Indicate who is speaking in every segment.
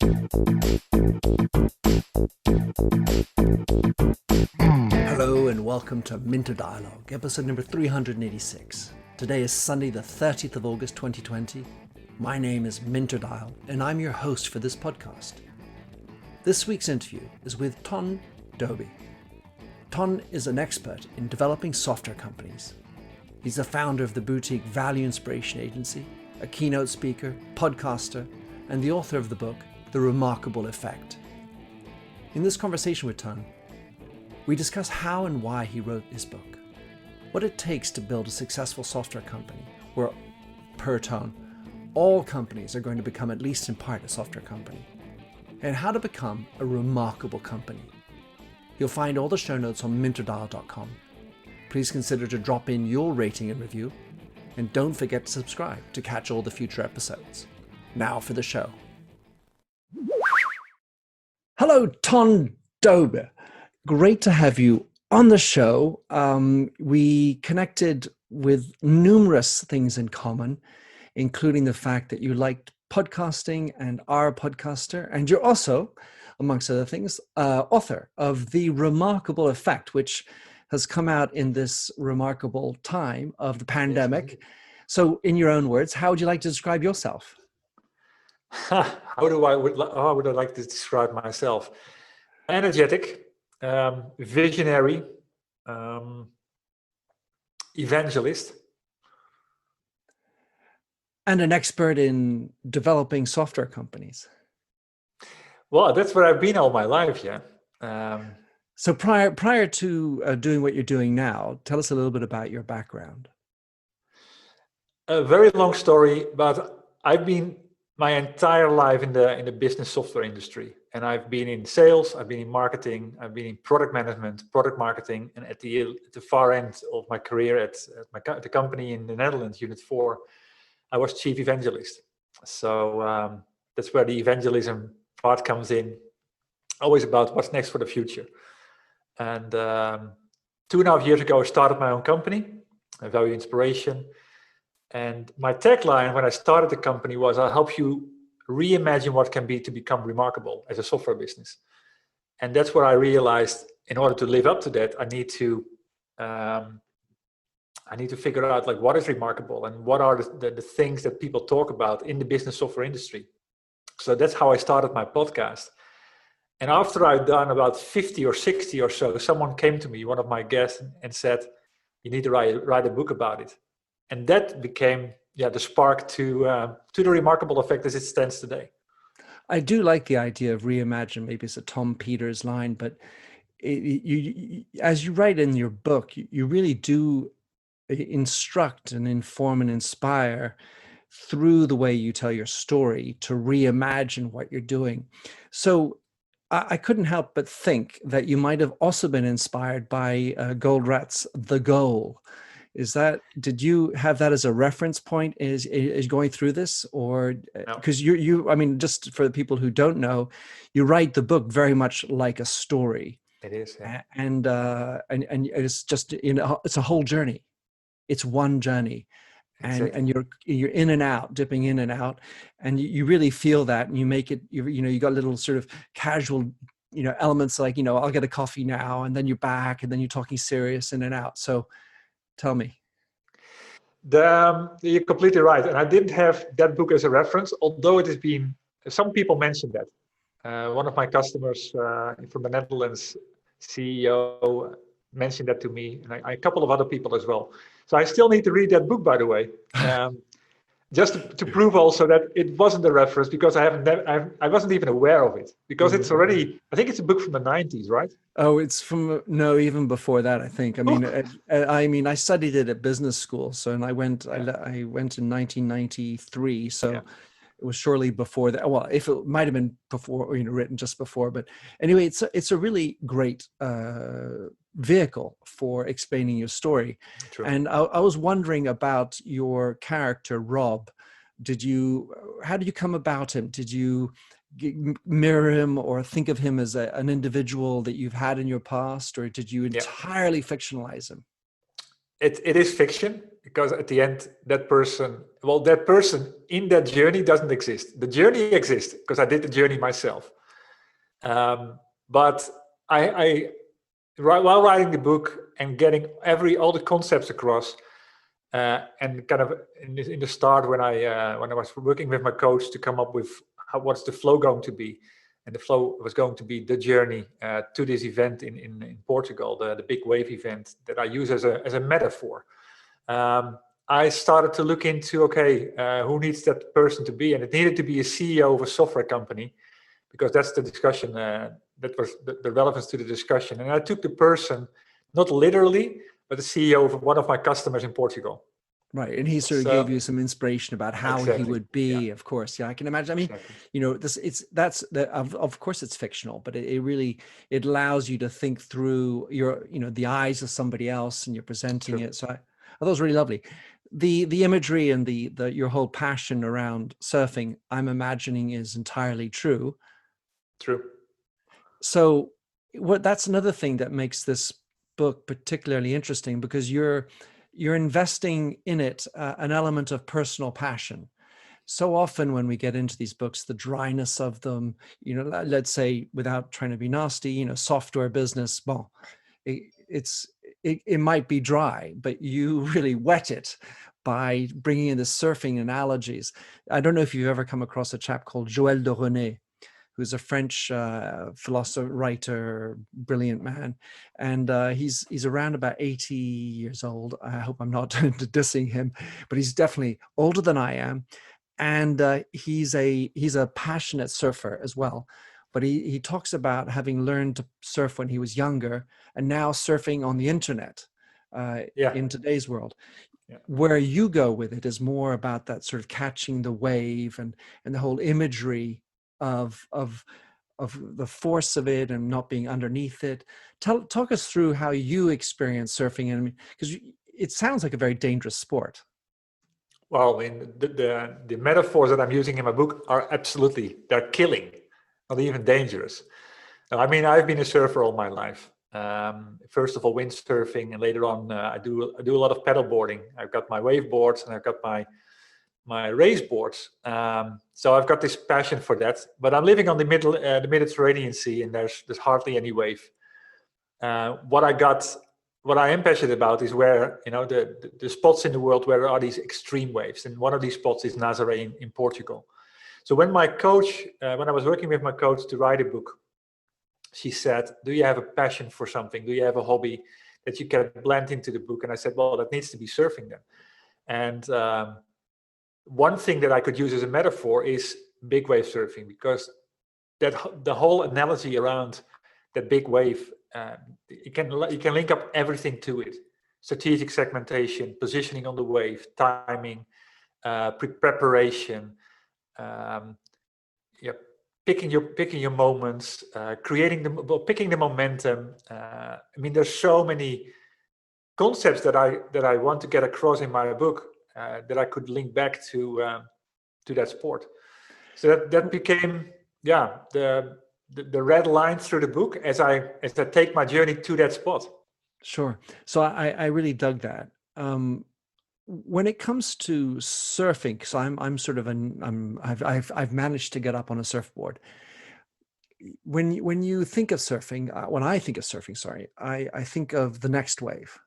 Speaker 1: Hello and welcome to Minter Dialogue, episode number 386. Today is Sunday the 30th of August 2020. My name is Minter Dial and I'm your host for this podcast. This week's interview is with Ton Dobbe. Ton is an expert in developing software companies. He's the founder of the boutique Value Inspiration Agency, a keynote speaker, podcaster, and the author of the book, The Remarkable Effect. In this conversation with Ton, we discuss how and why he wrote his book, what it takes to build a successful software company where, per Ton, all companies are going to become at least in part a software company, and how to become a remarkable company. You'll find all the show notes on minterdial.com. Please consider to drop in your rating and review, and don't forget to subscribe to catch all the future episodes. Now for the show. Hello, Ton Dobbe. Great to have you on the show. We connected with numerous things in common, including the fact that you liked podcasting and are a podcaster. And you're also, amongst other things, author of The Remarkable Effect, which has come out in this remarkable time of the pandemic. Yes. So in your own words, how would you like to describe yourself?
Speaker 2: How would I like to describe myself? Energetic, visionary, evangelist.
Speaker 1: And an expert in developing software companies.
Speaker 2: Well, that's what I've been all my life, yeah.
Speaker 1: So prior to doing what you're doing now, tell us a little bit about your background.
Speaker 2: A very long story, but I've been my entire life in the business software industry. And I've been in sales, I've been in marketing, I've been in product management, product marketing, and at the far end of my career at the company in the Netherlands, Unit 4, I was chief evangelist. So that's where the evangelism part comes in, always about what's next for the future. And 2.5 years ago, I started my own company, Value Inspiration. And my tagline when I started the company was, I'll help you reimagine what can be to become remarkable as a software business. And that's where I realized in order to live up to that, I need to figure out like what is remarkable and what are the things that people talk about in the business software industry. So that's how I started my podcast. And after I'd done about 50 or 60 or so, someone came to me, one of my guests, and said, you need to write a book about it. And that became the spark to the remarkable effect as it stands today.
Speaker 1: I do like the idea of reimagine. Maybe it's a Tom Peters line, but as you write in your book, you really do instruct and inform and inspire through the way you tell your story to reimagine what you're doing. So I couldn't help but think that you might have also been inspired by Goldratt's The Goal. Did you have that as a reference point is going through this, or because you I mean, just for the people who don't know, you write the book very much like a story.
Speaker 2: It is, yeah.
Speaker 1: And it's just, it's a whole journey. It's one journey. Exactly. And you're in and out, dipping in and out, and you really feel that, and you make it, you got little sort of casual, elements like, I'll get a coffee now, and then you're back, and then you're talking serious in and out. So tell me.
Speaker 2: You're completely right. And I didn't have that book as a reference, although it has been, some people mentioned that. One of my customers from the Netherlands, CEO, mentioned that to me, and a couple of other people as well. So I still need to read that book, by the way, just to prove also that it wasn't a reference, because I wasn't even aware of it, because it's already, I think it's a book from the 90s, right?
Speaker 1: Oh, it's even before that, I think. I mean, I studied it at business school, and I went in 1993, so yeah. It was surely before that. Well, if it might have been before, written just before, but anyway, it's a really great vehicle for explaining your story.
Speaker 2: True.
Speaker 1: And I was wondering about your character, Rob. How did you come about him? Did you mirror him or think of him as an individual that you've had in your past, or did you entirely fictionalize him?
Speaker 2: it is fiction, because at the end, that person in that journey doesn't exist. The journey exists because I did the journey myself. But while writing the book and getting all the concepts across, and kind of in the start when I was working with my coach to come up with what's the flow going to be, and the flow was going to be the journey to this event in Portugal, the big wave event that I use as a metaphor. I started to look into, who needs that person to be, and it needed to be a CEO of a software company, because that's the discussion, that was the relevance to the discussion. And I took the person, not literally, but the CEO of one of my customers in Portugal.
Speaker 1: Right, and he sort of gave you some inspiration about how he would be. Of course, I can imagine. I mean, of course it's fictional, but it allows you to think through the eyes of somebody else, and you're presenting it. So I thought it was really lovely. The imagery and your whole passion around surfing, I'm imagining, is entirely true.
Speaker 2: True.
Speaker 1: So that's another thing that makes this book particularly interesting, because you're investing in it an element of personal passion. So often when we get into these books, the dryness of them, let's say, without trying to be nasty, software business, it might be dry, but you really wet it by bringing in the surfing analogies. I don't know if you've ever come across a chap called Joël de René, who's a French philosopher, writer, brilliant man. And he's around about 80 years old. I hope I'm not dissing him, but he's definitely older than I am. And he's a passionate surfer as well. But he talks about having learned to surf when he was younger, and now surfing on the internet in today's world. Yeah. Where you go with it is more about that sort of catching the wave and the whole imagery of the force of it and not being underneath it. Talk us through how you experience surfing, and because it sounds like a very dangerous sport.
Speaker 2: Well, I mean, the metaphors that I'm using in my book are they're killing, not even dangerous. Now, I mean, I've been a surfer all my life. First of all, windsurfing, and later on, I do a lot of paddleboarding. I've got my wave boards, and I've got my race boards. So I've got this passion for that. But I'm living on the Mediterranean Sea, and there's hardly any wave. What I am passionate about is where, the spots in the world where there are these extreme waves. And one of these spots is Nazaré in Portugal. So when my coach, when I was working with my coach to write a book, she said, do you have a passion for something? Do you have a hobby that you can blend into the book? And I said, well, that needs to be surfing then. And one thing that I could use as a metaphor is big wave surfing, because the whole analogy around that big wave, you can link up everything to it: strategic segmentation, positioning on the wave, timing, preparation, picking your moments, picking the momentum. I mean, there's so many concepts that I want to get across in my book that I could link back to that sport. So that became the red line through the book as I take my journey to that spot.
Speaker 1: Sure. So I really dug that. When it comes to surfing, because I've managed to get up on a surfboard. When you think of surfing, when I think of surfing, I think of the next wave,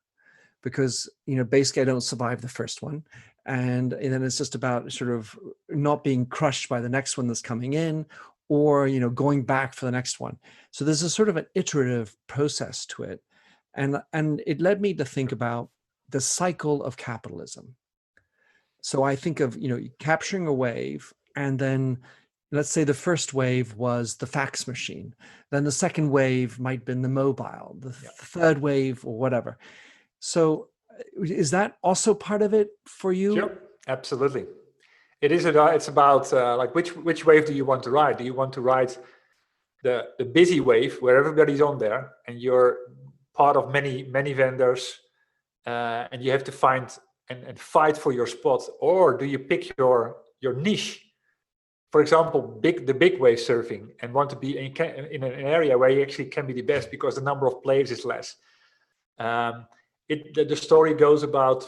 Speaker 1: because basically I don't survive the first one, and then it's just about sort of not being crushed by the next one that's coming in, or going back for the next one. So there's a sort of an iterative process to it, and it led me to think about the cycle of capitalism. So I think of capturing a wave, and then let's say the first wave was the fax machine, then the second wave might have been the mobile, the third wave or whatever. So is that also part of it for you?
Speaker 2: Sure, absolutely. It is. It's about like which wave do you want to ride? Do you want to ride the busy wave where everybody's on there and you're part of many vendors, and you have to find and fight for your spot, or do you pick your niche? For example, the big wave surfing, and want to be in an area where you actually can be the best because the number of players is less. the story goes about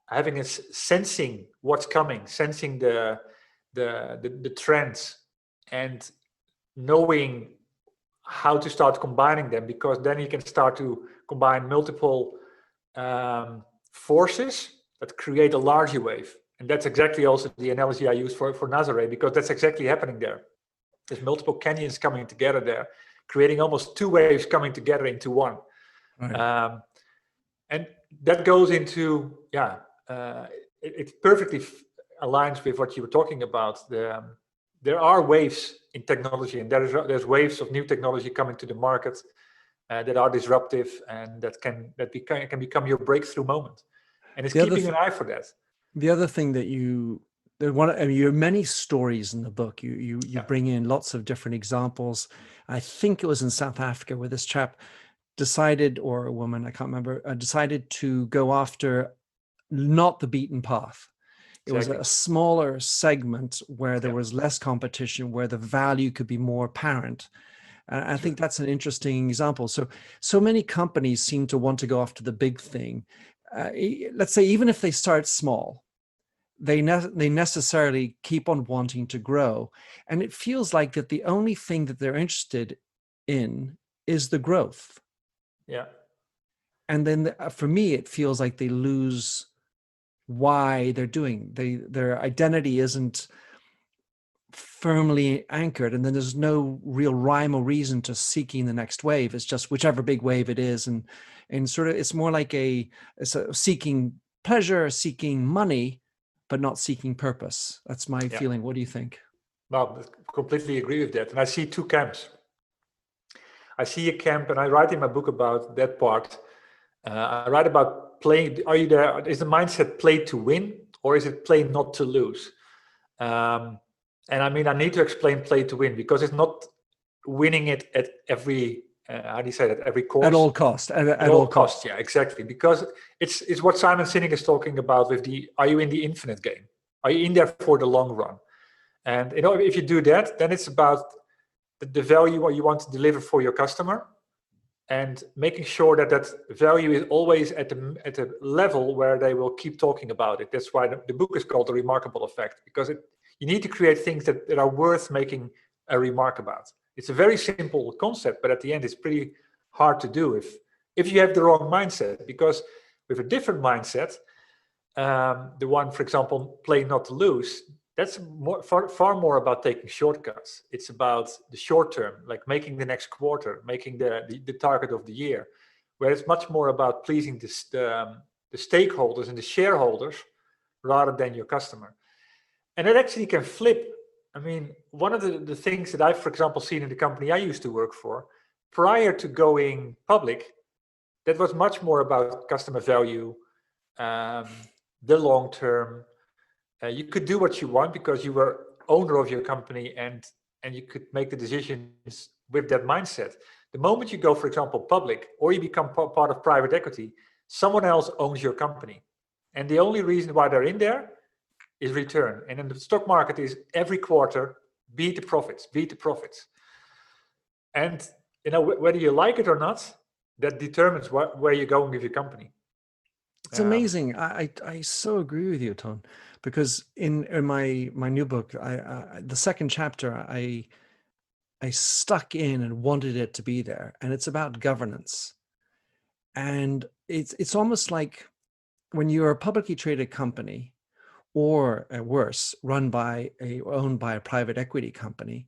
Speaker 2: having a sensing what's coming, sensing the trends, and knowing how to start combining them, because then you can start to combine multiple forces that create a larger wave. And that's exactly also the analogy I use for Nazaré, because that's exactly happening there. There's multiple canyons coming together there, creating almost two waves coming together into one. Right. And that goes into, it perfectly aligns with what you were talking about. There are waves in technology, and there's waves of new technology coming to the market that are disruptive, and that can become your breakthrough moment. And it's keeping an eye for that.
Speaker 1: The other thing that you have many stories in the book. You bring in lots of different examples. I think it was in South Africa where this chap decided, or a woman, I can't remember, decided to go after not the beaten path. It was a smaller segment where there was less competition, where the value could be more apparent. I think that's an interesting example. So many companies seem to want to go after the big thing. Let's say even if they start small, they necessarily keep on wanting to grow. And it feels like that the only thing that they're interested in is the growth.
Speaker 2: Yeah.
Speaker 1: And then for me, it feels like they lose why they're doing. Their identity isn't firmly anchored, and then there's no real rhyme or reason to seeking the next wave. It's just whichever big wave it is, and sort of it's more like it's a seeking pleasure, seeking money, but not seeking purpose. That's my feeling. What do you think?
Speaker 2: No, I completely agree with that. And I see two camps. I see a camp, and I write in my book about that part. I write about playing. Are you there? Is the mindset play to win, or is it play not to lose? And I mean, I need to explain play to win, because it's not winning it at every, how do you say that? Every cost?
Speaker 1: At all cost.
Speaker 2: At all cost, yeah, exactly. Because it's what Simon Sinek is talking about with are you in the infinite game? Are you in there for the long run? And if you do that, then it's about the value what you want to deliver for your customer, and making sure that value is always at the level where they will keep talking about it. That's why the book is called The Remarkable Effect, because you need to create things that are worth making a remark about. It's a very simple concept, but at the end it's pretty hard to do if you have the wrong mindset. Because with a different mindset, the one, for example, play not to lose, that's far more about taking shortcuts. It's about the short term, like making the next quarter, making the target of the year, where it's much more about pleasing the stakeholders and the shareholders rather than your customer. And it actually can flip. I mean, one of the things that I've, for example, seen in the company I used to work for, prior to going public, that was much more about customer value, the long term. You could do what you want because you were owner of your company, and you could make the decisions with that mindset. The moment you go, for example, public, or you become part of private equity, someone else owns your company. And the only reason why they're in there is return. And in the stock market is every quarter, beat the profits. And whether you like it or not, that determines where you're going with your company.
Speaker 1: It's amazing. I so agree with you, Ton, because in my new book, the second chapter, I stuck in and wanted it to be there, and it's about governance. And it's almost like when you're a publicly traded company, or worse, owned by a private equity company,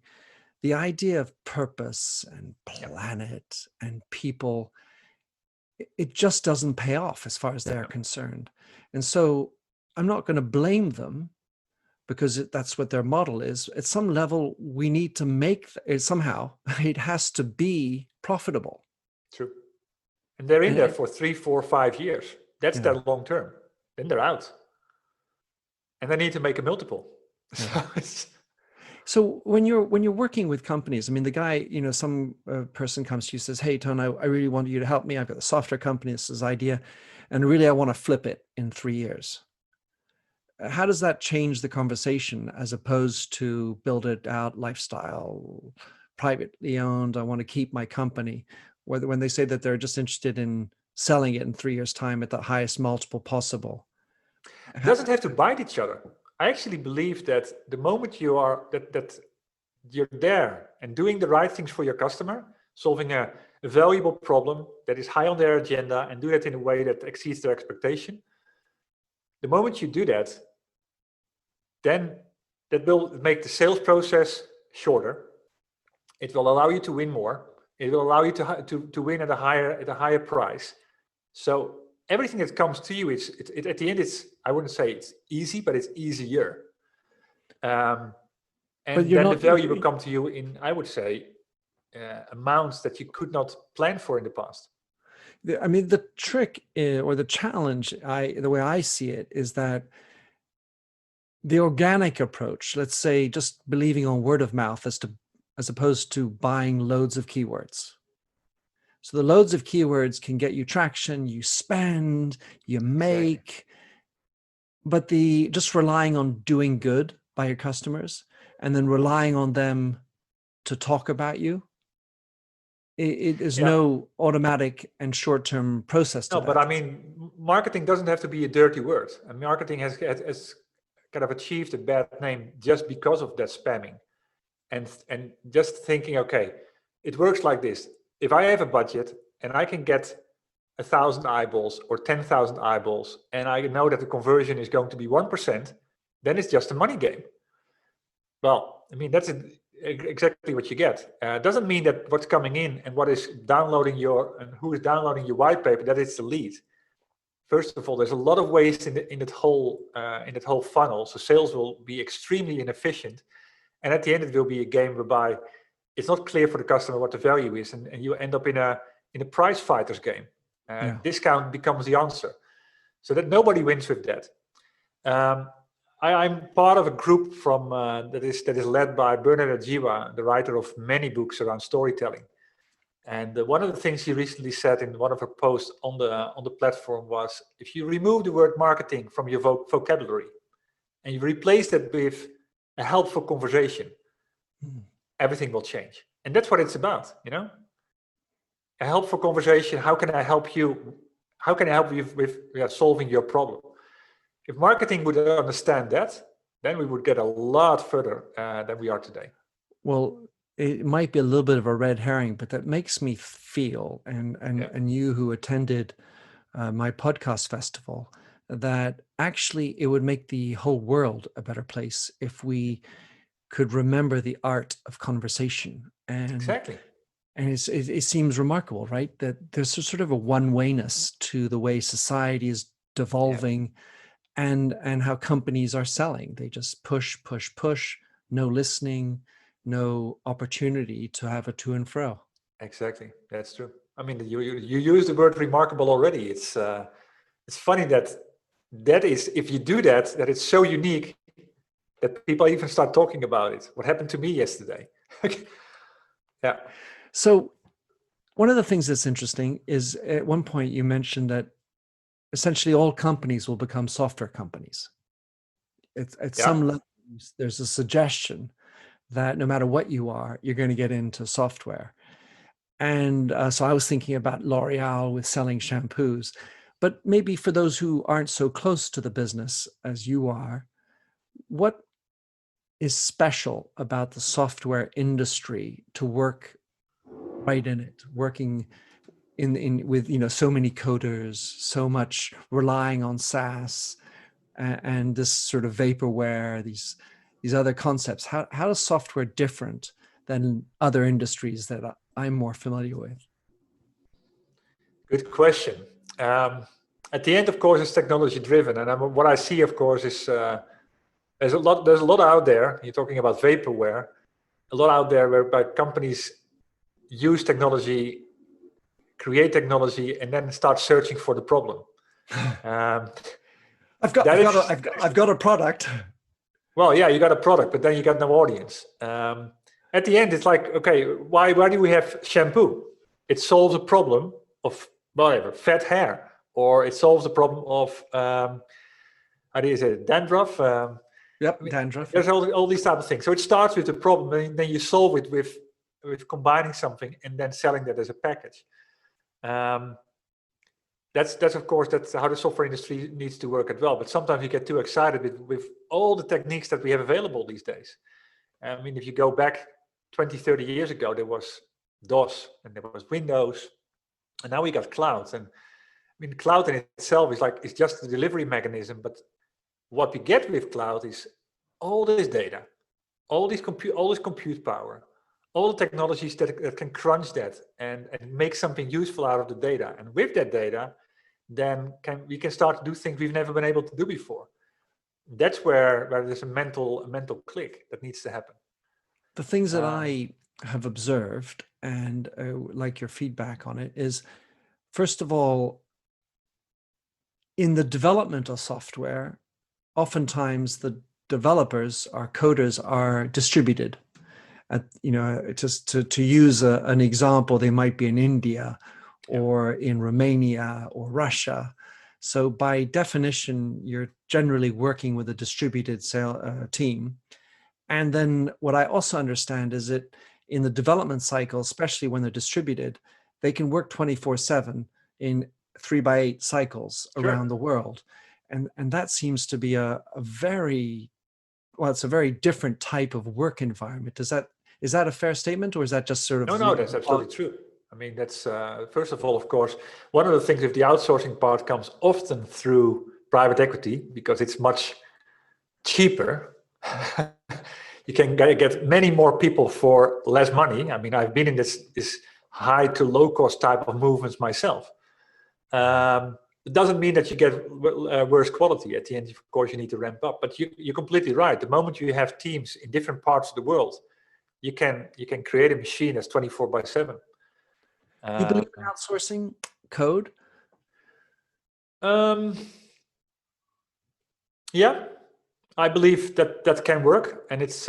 Speaker 1: the idea of purpose and planet and people, it just doesn't pay off as far as they're concerned. And so I'm not going to blame them, because that's what their model is. At some level, we need to make it somehow, it has to be profitable.
Speaker 2: True. And they're in there for 3, 4, 5 years. That's their long term. Then they're out. And they need to make a multiple.
Speaker 1: So when you're working with companies, I mean, the guy, some person comes to you and says, "Hey, Ton, I really want you to help me. I've got a software company, this idea, and really I want to flip it in 3 years." How does that change the conversation as opposed to build it out lifestyle, privately owned, I want to keep my company? When they say that they're just interested in selling it in 3 years' time at the highest multiple possible.
Speaker 2: It doesn't have to bite each other. I actually believe that the moment you are that you're there and doing the right things for your customer, solving a valuable problem that is high on their agenda and do that in a way that exceeds their expectation, the moment you do that, then that will make the sales process shorter. It will allow you to win more. It will allow you to win at a higher price. So everything that comes to you, at the end, I wouldn't say it's easy, but it's easier. And then the value will come to you in, I would say, amounts that you could not plan for in the past.
Speaker 1: I mean, the trick or the challenge, the way I see it, is that the organic approach, let's say just believing on word of mouth as opposed to buying loads of keywords. So the loads of keywords can get you traction, you spend, you make, but just relying on doing good by your customers and then relying on them to talk about you, it is no automatic and short-term process to that.
Speaker 2: But I mean, marketing doesn't have to be a dirty word. And marketing has kind of achieved a bad name just because of that spamming. And just thinking, okay, it works like this. If I have a budget and I can get 1,000 eyeballs or 10,000 eyeballs, and I know that the conversion is going to be 1%, then it's just a money game. Well, I mean, that's exactly what you get. Doesn't mean that what's coming in and what is downloading and who is downloading your white paper, that it's the lead. First of all, there's a lot of waste in that whole funnel. So sales will be extremely inefficient. And at the end, it will be a game whereby it's not clear for the customer what the value is, and you end up in a price fighters game. Discount becomes the answer, so that nobody wins with that. I'm part of a group from that is led by Bernard Ajiwa, the writer of many books around storytelling. And one of the things he recently said in one of her posts on the platform was, if you remove the word marketing from your vocabulary and you replace that with a helpful conversation, everything will change. And that's what it's about, a helpful conversation. How can I help you? How can I help you with solving your problem? If marketing would understand that, then we would get a lot further than we are today.
Speaker 1: Well, it might be a little bit of a red herring, but that makes me feel, and you who attended my podcast festival, that actually it would make the whole world a better place if we could remember the art of conversation. And
Speaker 2: exactly.
Speaker 1: And it seems remarkable, right? That there's a sort of a one-wayness to the way society is devolving, and how companies are selling. They just push, no listening, no opportunity to have a to and fro.
Speaker 2: Exactly, that's true. I mean, you use the word remarkable already. It's funny that is, if you do that it's so unique that people even start talking about it. What happened to me yesterday? Yeah.
Speaker 1: So one of the things that's interesting is at one point you mentioned that essentially all companies will become software companies. At some level, there's a suggestion that no matter what you are, you're going to get into software. And so I was thinking about L'Oreal with selling shampoos, but maybe for those who aren't so close to the business as you are, what is special about the software industry to work right in it, working with so many coders, so much relying on SaaS and this sort of vaporware, these other concepts? How is software different than other industries that I'm more familiar with?
Speaker 2: Good question. At the end, of course, it's technology driven, and what I see, of course, is there's a lot out there. You're talking about vaporware, a lot out there whereby companies use technology, create technology, and then start searching for the problem.
Speaker 1: I've got a product.
Speaker 2: Well, yeah, you got a product, but then you got no audience. At the end, it's like, okay, why do we have shampoo? It solves a problem of whatever, fat hair, or it solves the problem of how do you say it, dandruff?
Speaker 1: Dandruff.
Speaker 2: There's all these type of things. So it starts with the problem, and then you solve it with combining something and then selling that as a package. that's of course, that's how the software industry needs to work as well. But sometimes you get too excited with all the techniques that we have available these days. I mean, if you go back 20, 30 years ago, there was DOS and there was Windows, and now we got clouds. And I mean, cloud in itself is just a delivery mechanism, but what we get with cloud is all this data, all this compute power, all the technologies that can crunch that and make something useful out of the data. And with that data, then we can start to do things we've never been able to do before. That's where there's a mental click that needs to happen.
Speaker 1: The things that I have observed and like your feedback on it is, first of all, in the development of software, oftentimes the developers or coders are distributed. Just to use an example, they might be in India or in Romania or Russia. So by definition, you're generally working with a distributed team. And then what I also understand is that in the development cycle, especially when they're distributed, they can work 24/7 in 3x8 cycles around the world. And that seems to be it's a very different type of work environment. Is that a fair statement, or is that just sort of?
Speaker 2: No, that's absolutely true. I mean, that's first of all, of course, one of the things with the outsourcing part comes often through private equity because it's much cheaper. You can get many more people for less money. I mean, I've been in this high to low cost type of movements myself. It doesn't mean that you get worse quality. At the end, of course, you need to ramp up. But you're completely right. The moment you have teams in different parts of the world, you can create a machine that's 24/7.
Speaker 1: You believe in outsourcing code?
Speaker 2: Yeah, I believe that can work, and it's.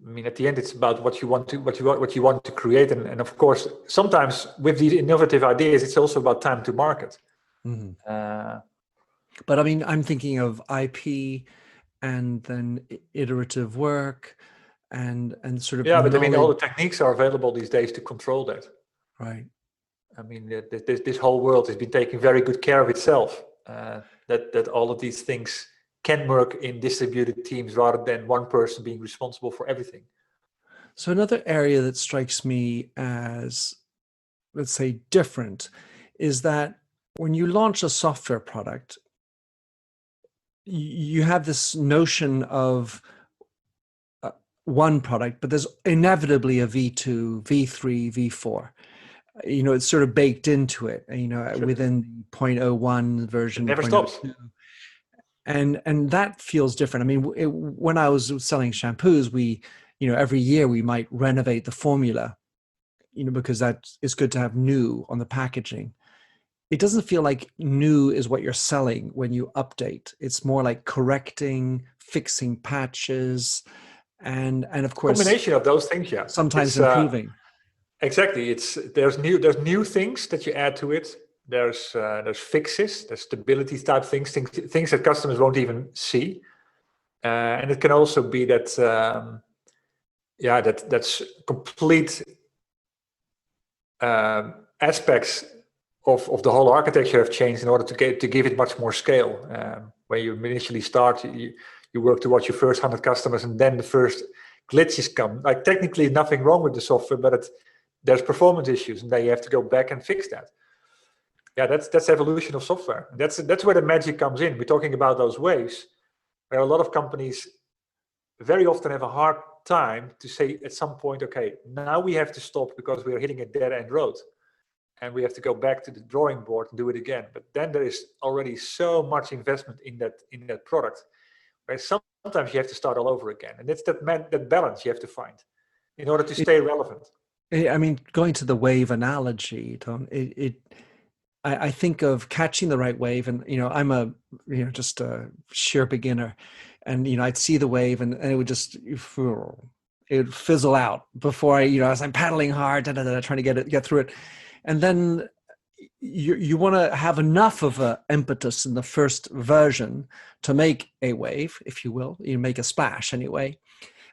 Speaker 2: I mean, at the end, it's about what you want to create, and of course, sometimes with these innovative ideas, it's also about time to market.
Speaker 1: Mm-hmm. But I mean, I'm thinking of IP, and then iterative work, and sort of
Speaker 2: but I mean, all the techniques are available these days to control that.
Speaker 1: Right.
Speaker 2: I mean, this whole world has been taking very good care of itself. That all of these things can work in distributed teams rather than one person being responsible for everything.
Speaker 1: So another area that strikes me as, let's say, different is that when you launch a software product, you have this notion of one product, but there's inevitably a V2, V3, V4. It's sort of baked into it, sure. Within 0.01 version.
Speaker 2: It never stops.
Speaker 1: And that feels different. I mean, when I was selling shampoos, we, every year we might renovate the formula, because that is good to have new on the packaging. It doesn't feel like new is what you're selling when you update. It's more like correcting, fixing patches, and of course,
Speaker 2: combination of those things. Yeah,
Speaker 1: sometimes improving.
Speaker 2: Exactly. There's new things that you add to it. There's fixes, there's stability type things that customers won't even see, and it can also be that that's complete aspects of the whole architecture have changed in order to give it much more scale. When you initially start, you work towards your first 100 customers, and then the first glitches come. Like technically nothing wrong with the software, but there's performance issues, and then you have to go back and fix that. Yeah, that's evolution of software. That's where the magic comes in. We're talking about those waves, where a lot of companies very often have a hard time to say at some point, okay, now we have to stop because we are hitting a dead-end road, and we have to go back to the drawing board and do it again. But then there is already so much investment in that product, where sometimes you have to start all over again, and it's that balance you have to find in order to stay relevant.
Speaker 1: I mean, going to the wave analogy, Ton, I think of catching the right wave, and I'm just a sheer beginner, and I'd see the wave, and it would fizzle out before as I'm paddling hard, trying to get through it, and then you want to have enough of an impetus in the first version to make a wave, if you will, make a splash anyway,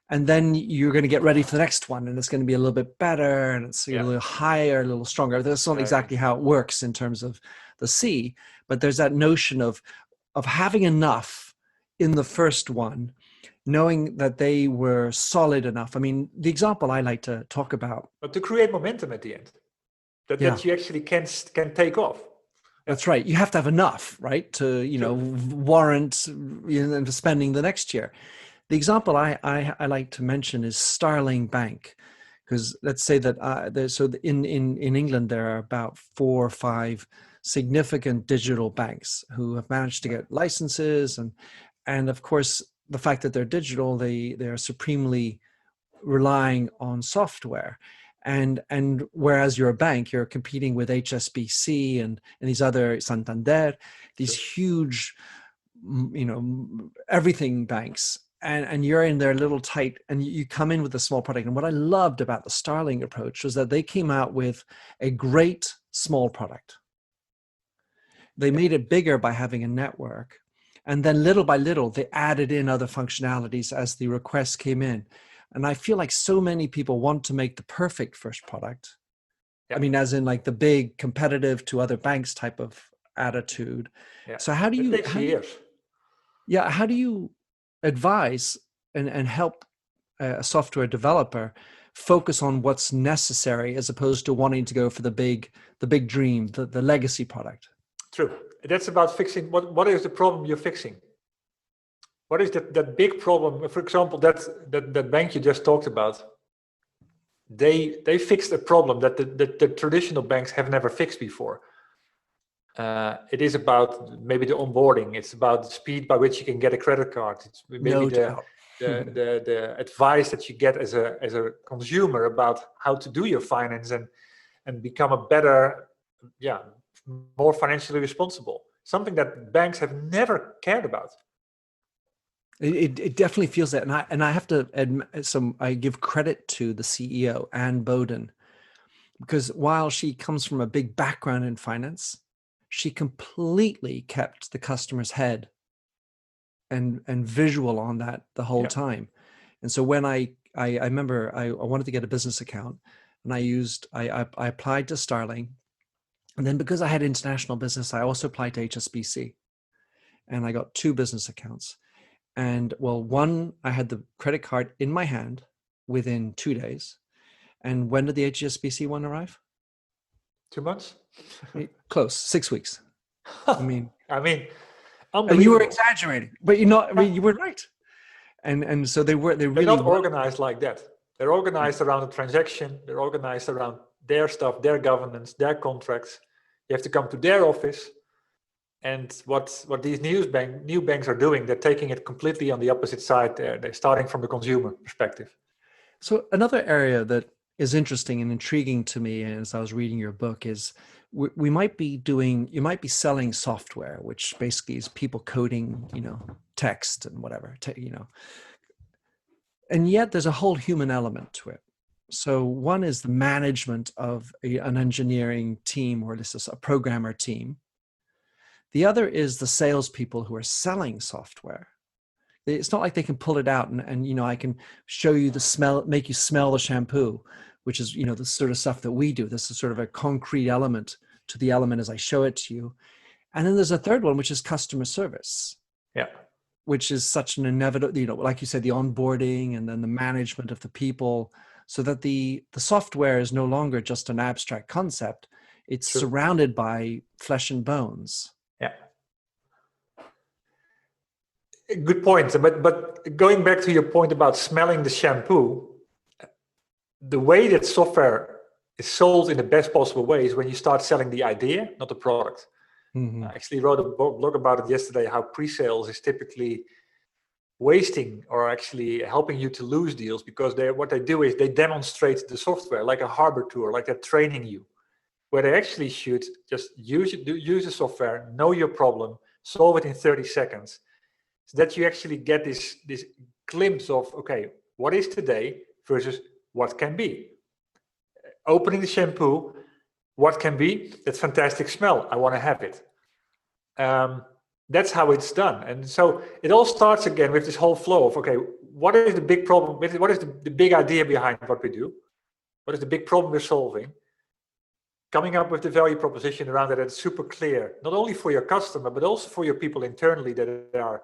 Speaker 1: and then you're going to get ready for the next one, and it's going to be a little bit better, and it's a little higher, a little stronger. That's not exactly how it works in terms of the C, but there's that notion of having enough in the first one, knowing that they were solid enough. I mean, the example I like to talk about,
Speaker 2: but to create momentum at the end, that you actually can take off.
Speaker 1: That's right. You have to have enough, right, to warrant spending the next year. The example I like to mention is Starling Bank, because let's say that in England there are about 4 or 5 significant digital banks who have managed to get licenses, and of course the fact that they're digital, they're supremely relying on software. And whereas you're a bank, you're competing with HSBC and these other Santander, these huge, everything banks, and you're in their little tight, and you come in with a small product. And what I loved about the Starling approach was that they came out with a great small product. They made it bigger by having a network. And then little by little, they added in other functionalities as the requests came in. And I feel like so many people want to make the perfect first product. I mean, as in like the big competitive to other banks type of attitude. So how do you,
Speaker 2: it takes years.
Speaker 1: How do you advise and help a software developer focus on what's necessary as opposed to wanting to go for the big dream, the legacy product?
Speaker 2: True. That's about fixing what is the problem you're fixing. What is that big problem? For example, that bank you just talked about, they fixed a problem that the traditional banks have never fixed before. It is about maybe the onboarding. It's about the speed by which you can get a credit card. It's maybe the advice that you get as a consumer about how to do your finance and become a better, more financially responsible. Something that banks have never cared about.
Speaker 1: It definitely feels that, and I have to admit, I give credit to the CEO, Anne Bowden, because while she comes from a big background in finance, she completely kept the customer's head and visual on that the whole time. And so when I remember I wanted to get a business account, and I applied to Starling, and then because I had international business, I also applied to HSBC, and I got 2 business accounts. And one, I had the credit card in my hand within 2 days. And when did the HSBC one arrive?
Speaker 2: 2 months?
Speaker 1: Close, 6 weeks. I mean,
Speaker 2: you
Speaker 1: were exaggerating, but you're not. I mean, you were right. And so they're really
Speaker 2: not organized like that. They're organized around the transaction. They're organized around their stuff, their governance, their contracts. You have to come to their office. And what these new banks are doing, they're taking it completely on the opposite side. They're starting from the consumer perspective.
Speaker 1: So another area that is interesting and intriguing to me as I was reading your book is you might be selling software, which basically is people coding, text and whatever, and yet there's a whole human element to it. So one is the management of an engineering team, or at least a programmer team. The other is the salespeople who are selling software. It's not like they can pull it out and I can show you the smell, make you smell the shampoo, which is, the sort of stuff that we do. This is sort of a concrete element to the element as I show it to you. And then there's a third one, which is customer service.
Speaker 2: Yeah.
Speaker 1: Which is such an inevitable, like you said, the onboarding and then the management of the people, so that the software is no longer just an abstract concept. It's surrounded by flesh and bones.
Speaker 2: Yeah. Good point. But going back to your point about smelling the shampoo, the way that software is sold in the best possible way is when you start selling the idea, not the product.
Speaker 1: Mm-hmm.
Speaker 2: I actually wrote a blog about it yesterday, how pre-sales is typically wasting or actually helping you to lose deals, because what they do is they demonstrate the software like a harbor tour, like they're training you, where they actually should just use the software, know your problem, solve it in 30 seconds, so that you actually get this glimpse of, okay, what is today versus what can be. Opening the shampoo, what can be? That fantastic smell, I want to have it. That's how it's done. And so it all starts again with this whole flow of, okay, what is the big problem? What is the big idea behind what we do? What is the big problem we're solving? Coming up with the value proposition around that it's super clear, not only for your customer, but also for your people internally that are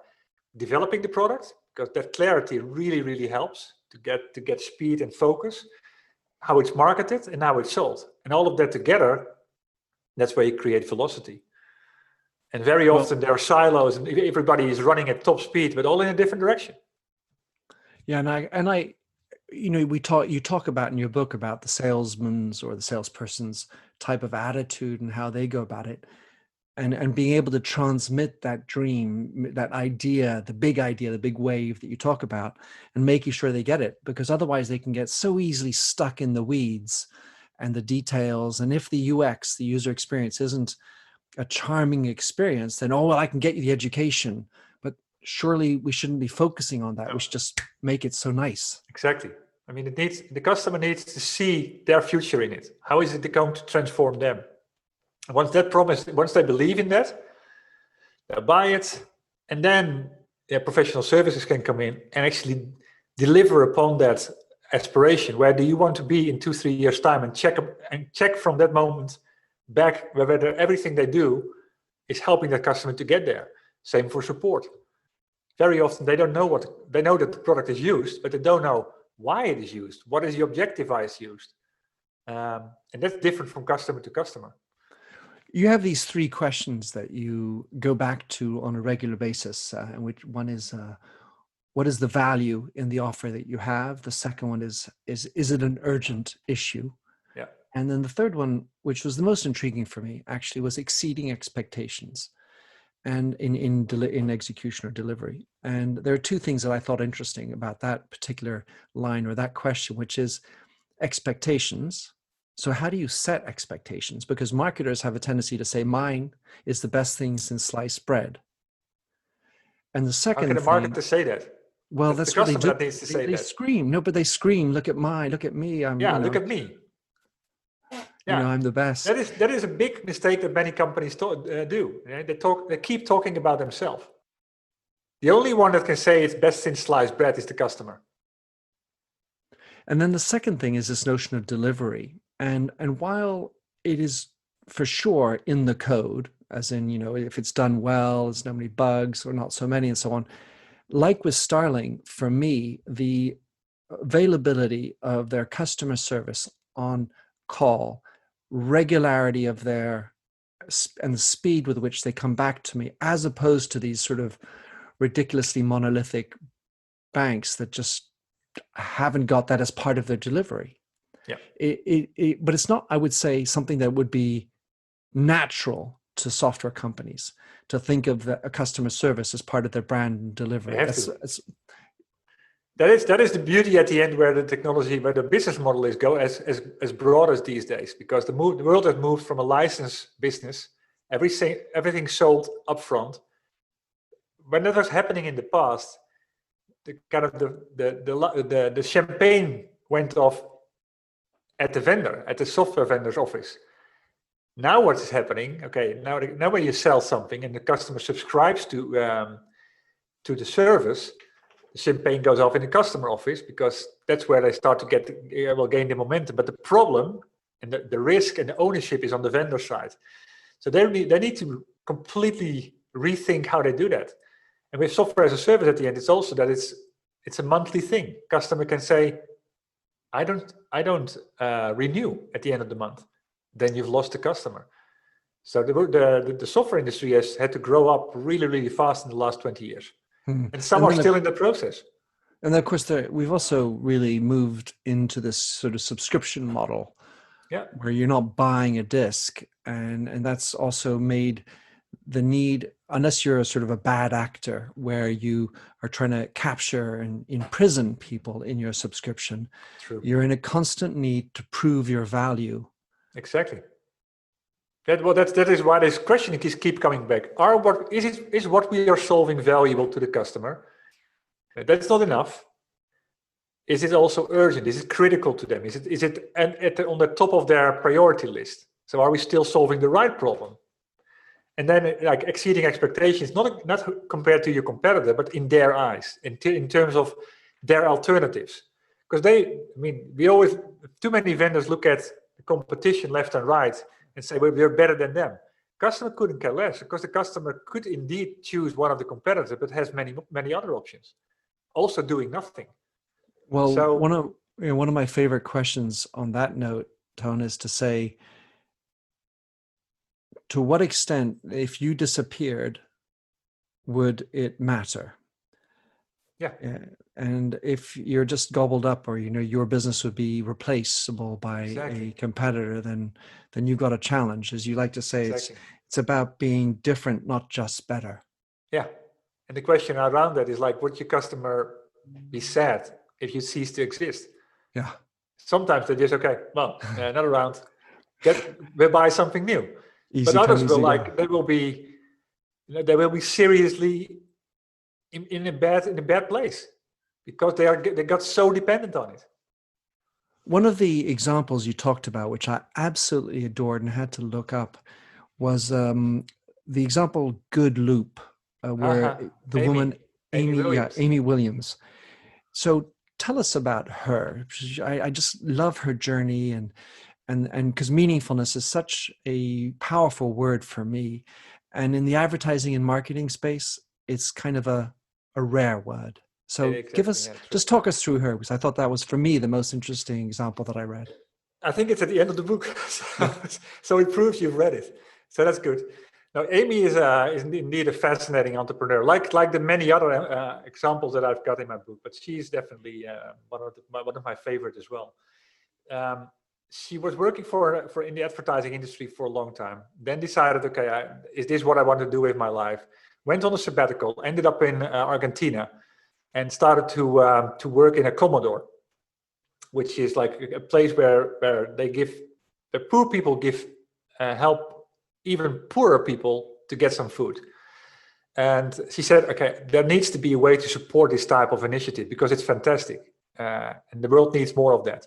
Speaker 2: developing the product, because that clarity really, really helps to get speed and focus, how it's marketed and how it's sold. And all of that together, that's where you create velocity. And very often there are silos and everybody is running at top speed, but all in a different direction.
Speaker 1: Yeah, and I, you talk about in your book about the salesman's or the salesperson's type of attitude and how they go about it, and being able to transmit that dream, that idea, the big wave that you talk about, and making sure they get it, because otherwise they can get so easily stuck in the weeds and the details. And if the UX, the user experience, isn't a charming experience, then, oh, well, I can get you the education, but surely we shouldn't be focusing on that. We should just make it so nice.
Speaker 2: Exactly. I mean, the customer needs to see their future in it. How is it going to transform them? And once they believe in that, they'll buy it, and then professional services can come in and actually deliver upon that aspiration. Where do you want to be in 2-3 years' time, and check from that moment back whether everything they do is helping that customer to get there. Same for support. Very often they don't know they know that the product is used, but they don't know why it is used. What is the objective why it's used? And that's different from customer to customer.
Speaker 1: You have these 3 questions that you go back to on a regular basis, which one is, what is the value in the offer that you have? The second one is it an urgent issue?
Speaker 2: Yeah.
Speaker 1: And then the third one, which was the most intriguing for me, actually, was exceeding expectations, and in execution or delivery. And there are 2 things that I thought interesting about that particular line or that question, which is expectations. So how do you set expectations? Because marketers have a tendency to say, mine is the best thing since sliced bread. And the second
Speaker 2: thing— How can a marketer say that?
Speaker 1: Well, that's what they do.
Speaker 2: That needs to say
Speaker 1: they
Speaker 2: that.
Speaker 1: Scream. No, but they scream, look at look at me.
Speaker 2: Look at me. Yeah.
Speaker 1: I'm the best.
Speaker 2: That is a big mistake that many companies do. They keep talking about themselves. The only one that can say it's best since sliced bread is the customer.
Speaker 1: And then the second thing is this notion of delivery. And while it is for sure in the code, as in, if it's done well, there's no many bugs or not so many and so on. Like with Starling, for me, the availability of their customer service on call, regularity of and the speed with which they come back to me, as opposed to these sort of ridiculously monolithic banks that just haven't got that as part of their delivery.
Speaker 2: Yeah.
Speaker 1: But it's not, I would say, something that would be natural to software companies to think of a customer service as part of their brand and delivery.
Speaker 2: That is the beauty at the end, where the business model is as broad as these days, because the world has moved from a license business, everything sold upfront. When that was happening in the past, the champagne went off at the software vendor's office. Now what is happening? Okay, now when you sell something and the customer subscribes to the service, the champagne goes off in the customer office, because that's where they start to gain the momentum. But the problem and the risk and the ownership is on the vendor side. So they need to completely rethink how they do that. And with software as a service at the end, it's also that it's a monthly thing. Customer can say, I don't renew at the end of the month. Then you've lost the customer. So the software industry has had to grow up really, really fast in the last 20 years. And some are still in the process.
Speaker 1: And of course, we've also really moved into this sort of subscription model, where you're not buying a disc. And that's also made the need, unless you're a sort of a bad actor where you are trying to capture and imprison people in your subscription,
Speaker 2: True.
Speaker 1: You're in a constant need to prove your value.
Speaker 2: Exactly. That is why this question keeps coming back. Is what we are solving valuable to the customer? That's not enough. Is it also urgent? Is it critical to them? Is it on the top of their priority list? So are we still solving the right problem? And then, like, exceeding expectations, not compared to your competitor, but in their eyes, in terms of their alternatives. Because we always, too many vendors look at the competition left and right and say, well, we're better than them. Customer couldn't care less, because the customer could indeed choose one of the competitors, but has many other options, also doing nothing.
Speaker 1: Well,
Speaker 2: So
Speaker 1: one of my favorite questions on that note, Ton, is to say, to what extent, if you disappeared, would it matter?
Speaker 2: yeah.
Speaker 1: And if you're just gobbled up, or your business would be replaceable by
Speaker 2: Exactly.
Speaker 1: a competitor, then you've got a challenge. As you like to say,
Speaker 2: Exactly.
Speaker 1: it's about being different, not just better.
Speaker 2: Yeah. And the question around that is like, would your customer be sad if you cease to exist?
Speaker 1: Yeah.
Speaker 2: Sometimes they just, okay, well, not around. We'll buy something new.
Speaker 1: Easy
Speaker 2: But others
Speaker 1: come,
Speaker 2: will
Speaker 1: easy
Speaker 2: like,
Speaker 1: go.
Speaker 2: they will be seriously in a bad place, because they got so dependent on it.
Speaker 1: One of the examples you talked about, which I absolutely adored and had to look up, was the example Good Loop, where the woman
Speaker 2: Amy Williams.
Speaker 1: Amy Williams. So tell us about her. I just love her journey, and because meaningfulness is such a powerful word for me, and in the advertising and marketing space, it's kind of a rare word. So just talk us through her, because I thought that was, for me, the most interesting example that I read.
Speaker 2: I think it's at the end of the book, so it proves you've read it. So that's good. Now, Amy is indeed a fascinating entrepreneur, like the many other examples that I've got in my book. But she's definitely one of my favorites as well. She was working for in the advertising industry for a long time. Then decided, okay, is this what I want to do with my life? Went on a sabbatical, ended up in Argentina, and started to work in a Commodore, which is like a place where the poor people give help even poorer people to get some food. And she said, okay, there needs to be a way to support this type of initiative, because it's fantastic, and the world needs more of that.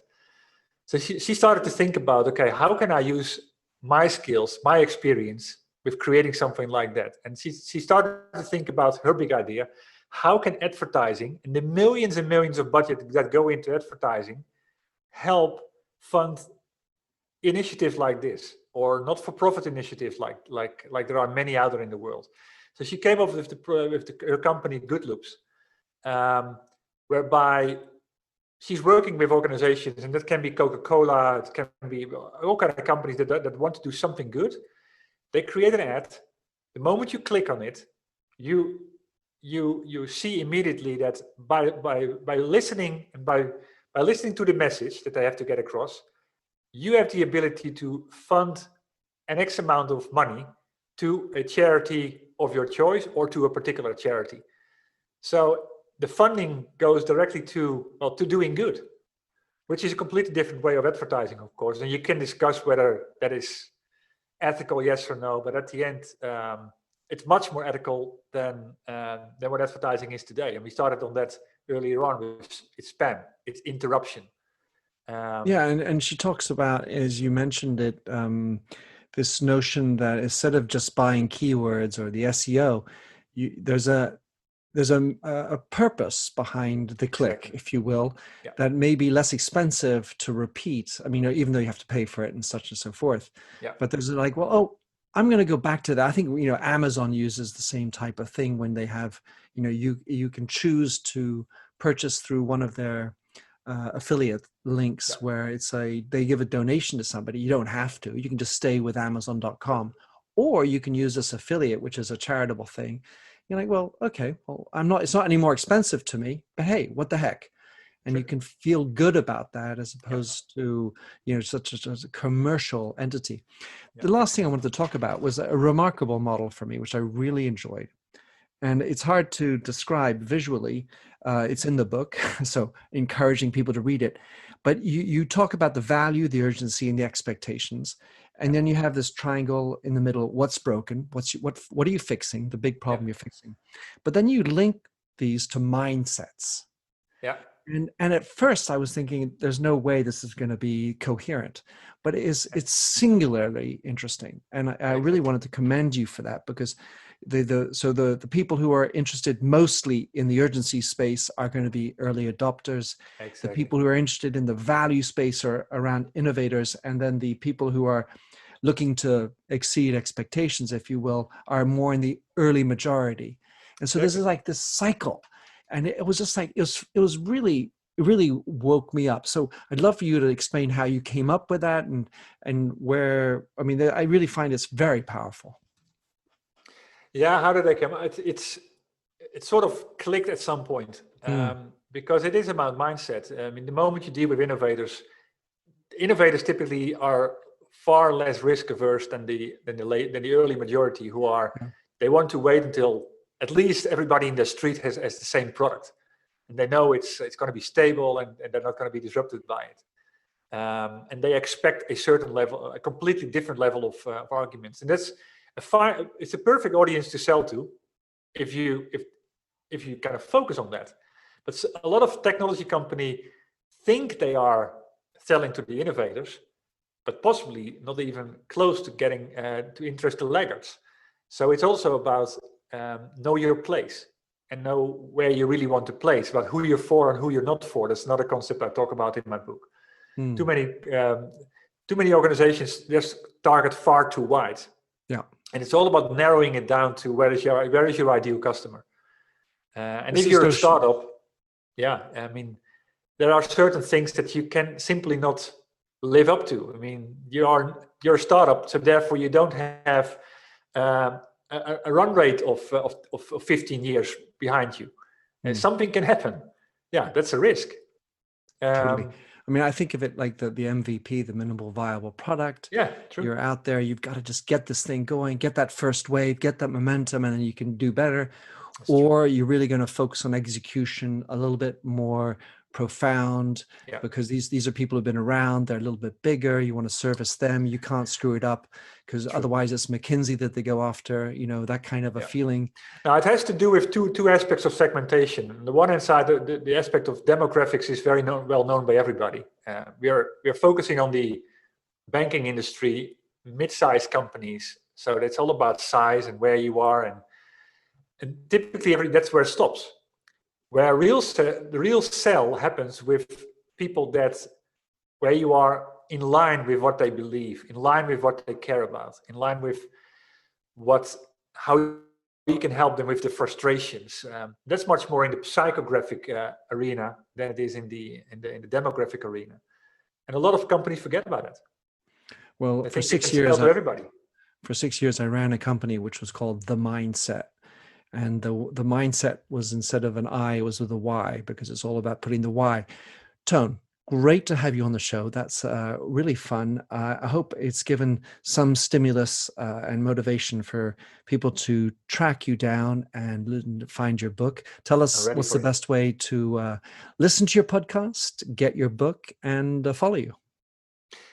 Speaker 2: So she started to think about, okay, how can I use my skills, my experience with creating something like that? And she started to think about her big idea. How can advertising and the millions and millions of budget that go into advertising help fund initiatives like this, or not-for-profit initiatives like there are many out there in the world? So she came up with her company Good Loops, whereby she's working with organizations, and that can be Coca-Cola, it can be all kinds of companies that want to do something good. They create an ad. The moment you click on it, you see immediately that by listening, and by listening to the message that they have to get across, you have the ability to fund an X amount of money to a charity of your choice, or to a particular charity. So the funding goes directly to doing good, which is a completely different way of advertising, of course. And you can discuss whether that is ethical, yes or no. But at the end, it's much more ethical than what advertising is today. And we started on that earlier on with it's spam, it's interruption.
Speaker 1: And she talks about, as you mentioned it, this notion that instead of just buying keywords or the SEO, there's a purpose behind the click, if you will, that may be less expensive to repeat. I mean, even though you have to pay for it and such and so forth. But there's like, well, I'm going to go back to that. I think, Amazon uses the same type of thing when they have, you can choose to purchase through one of their affiliate links where they give a donation to somebody. You don't have to. You can just stay with Amazon.com, or you can use this affiliate, which is a charitable thing. You're like, well, okay, well, it's not any more expensive to me, but hey, what the heck? And you can feel good about that, as opposed to, such a commercial entity. The last thing I wanted to talk about was a remarkable model for me, which I really enjoyed. And it's hard to describe visually. It's in the book, so encouraging people to read it. But you talk about the value, the urgency, and the expectations. And then you have this triangle in the middle. What's broken? What are you fixing? The big problem you're fixing. But then you link these to mindsets.
Speaker 2: Yeah.
Speaker 1: And at first I was thinking, there's no way this is going to be coherent, but it's singularly interesting. And I really wanted to commend you for that, because the people who are interested mostly in the urgency space are going to be early adopters.
Speaker 2: Exactly.
Speaker 1: The people who are interested in the value space are around innovators, and then the people who are looking to exceed expectations, if you will, are more in the early majority. And so this is like this cycle, and it was just like it was really, it really woke me up. So I'd love for you to explain how you came up with that, and where, I mean, I really find it's very powerful.
Speaker 2: Yeah, how did I come? It sort of clicked at some point, because it is about mindset. I mean, the moment you deal with innovators typically are far less risk averse than the early majority, who are they want to wait until at least everybody in the street has the same product, and they know it's going to be stable and they're not going to be disrupted by it, and they expect a certain level, a completely different level of arguments, and that's it's a perfect audience to sell to if you kind of focus on that. But a lot of technology companies think they are selling to the innovators, but possibly not even close to getting to interest the laggards. So it's also about know your place and know where you really want to place, about who you're for and who you're not for. That's another concept I talk about in my book. Too many organizations just target far too wide. Yeah, and it's all about narrowing it down to where is your ideal customer. And if you're a startup, I mean, there are certain things that you can simply not live up to. I mean, you're a startup, so therefore you don't have a run rate of 15 years behind you, and something can happen. Yeah, that's a risk.
Speaker 1: Totally. I mean, I think of it like the MVP, the minimal viable product.
Speaker 2: Yeah, true.
Speaker 1: You're out there, you've got to just get this thing going, get that first wave, get that momentum, and then you can do better. That's or true. You're really going to focus on execution a little bit more profound, because these are people who've been around, they're a little bit bigger, you want to service them, you can't screw it up, because otherwise it's McKinsey that they go after, that kind of a feeling.
Speaker 2: Now it has to do with two aspects of segmentation. On the one hand side, the aspect of demographics is very well known by everybody. We are focusing on the banking industry, mid-sized companies, so that's all about size and where you are, and typically that's where it stops. Where the real sell happens with people where you are in line with what they believe, in line with what they care about, in line with how you can help them with the frustrations. That's much more in the psychographic arena than it is in the demographic arena, and a lot of companies forget about it.
Speaker 1: Well, for 6 years, I ran a company which was called The Mindset. And the mindset was, instead of an I, it was with a Y, because it's all about putting the Y. Ton, great to have you on the show. That's really fun. I hope it's given some stimulus and motivation for people to track you down and find your book. Tell us what's the best way to listen to your podcast, get your book, and follow you.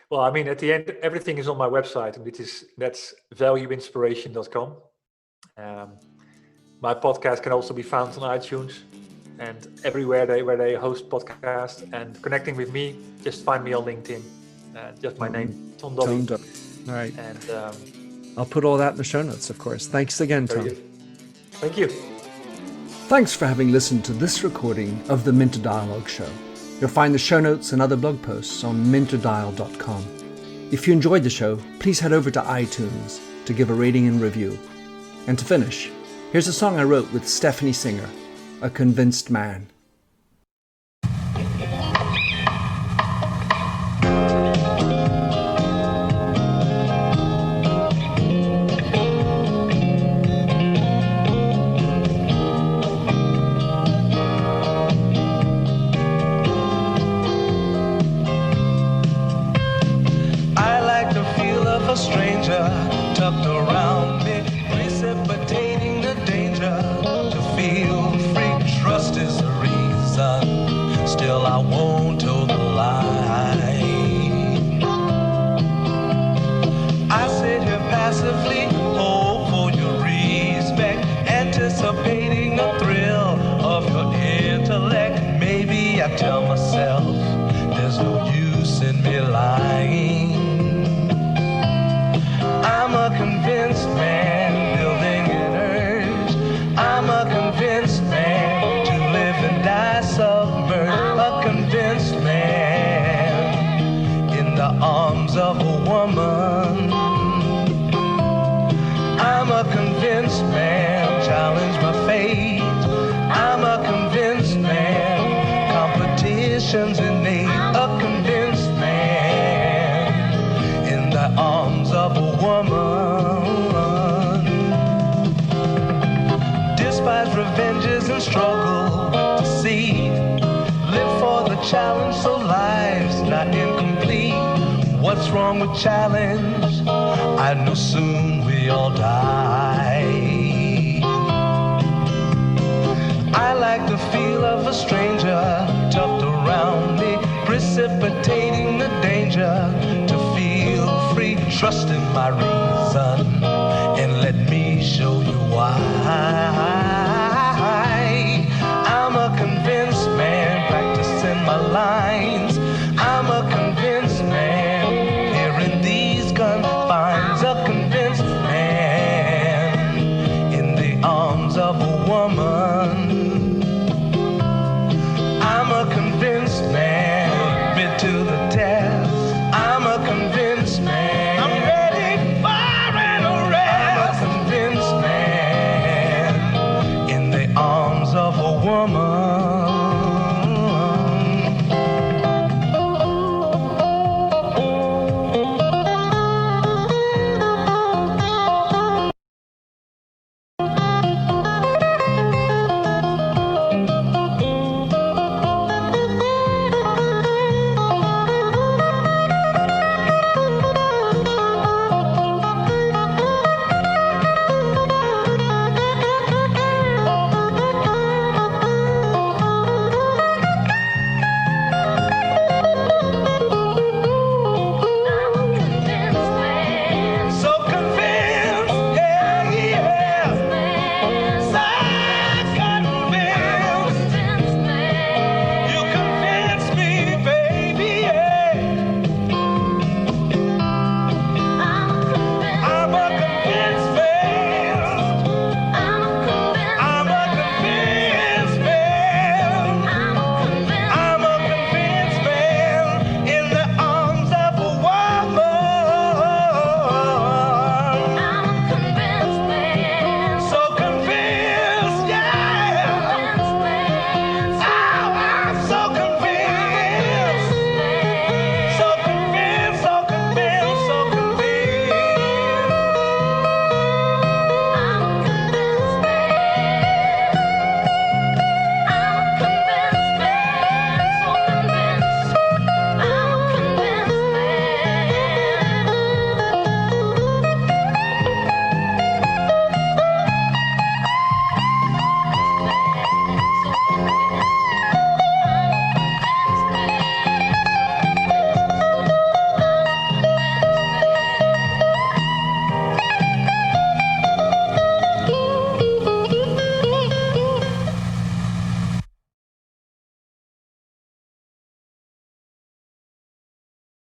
Speaker 2: Well, I mean, at the end, everything is on my website, and that's valueinspiration.com. My podcast can also be found on iTunes and everywhere where they host podcasts. And connecting with me, just find me on LinkedIn. Just my name, Ton Dobbe.
Speaker 1: All right.
Speaker 2: And
Speaker 1: I'll put all that in the show notes, of course. Thanks again, Ton.
Speaker 2: Thank you.
Speaker 1: Thanks for having listened to this recording of the Minter Dialogue Show. You'll find the show notes and other blog posts on minterdial.com. If you enjoyed the show, please head over to iTunes to give a rating and review. And to finish, here's a song I wrote with Stephanie Singer, A Convinced Man.
Speaker 3: I like the feel of a stranger tucked around me, precipitating the danger to feel free. Trust is the reason, still I won't toe the line. I sit here passively, hope for your respect, anticipating the thrill of your intellect. Maybe I tell myself there's no use in me lying. I'm a convinced arms of a woman. I'm a convinced man, challenge my fate. I'm a convinced man, competition's innate. A convinced man, in the arms of a woman. Despise revenges and struggle to see. Live for the challenge so life's not incomplete. What's wrong with challenge? I know soon we all die. I like the feel of a stranger tucked around me, precipitating the danger. To feel free, trust in my reason, and let me show you why.